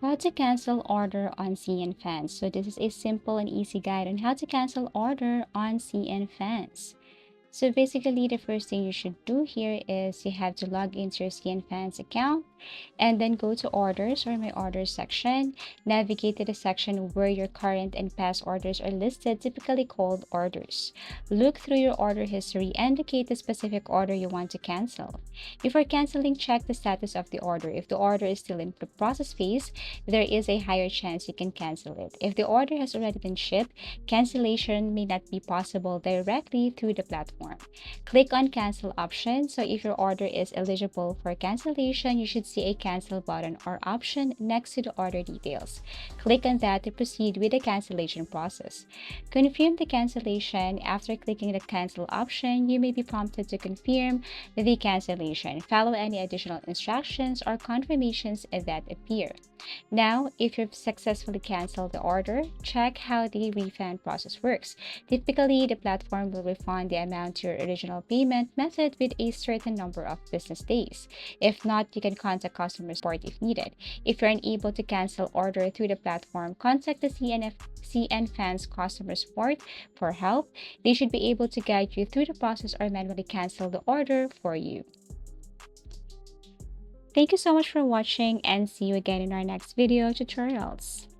How to cancel order on Cnfans. So this is a simple and easy guide on how to cancel order on Cnfans. So basically, the first thing you should do here is you have to log into your Cnfans account and then go to orders or my orders section. Navigate to the section where your current and past orders are listed, typically called orders. Look through your order history and indicate the specific order you want to cancel. Before canceling, check the status of the order. If the order is still in the process phase, there is a higher chance you can cancel it. If the order has already been shipped, cancellation may not be possible directly through the platform. Click on cancel option. So if your order is eligible for cancellation, you should see a cancel button or option next to the order details. Click on that to proceed with the cancellation process. Confirm the cancellation. After clicking the cancel option, you may be prompted to confirm the cancellation. Follow any additional instructions or confirmations that appear. Now, if you've successfully canceled the order, check how the refund process works. Typically, the platform will refund the amount to your original payment method with a certain number of business days. If not, you can contact customer support if needed. If you're unable to cancel order through the platform, contact the Cnfans customer support for help. They should be able to guide you through the process or manually cancel the order for you. Thank you so much for watching and see you again in our next video tutorials.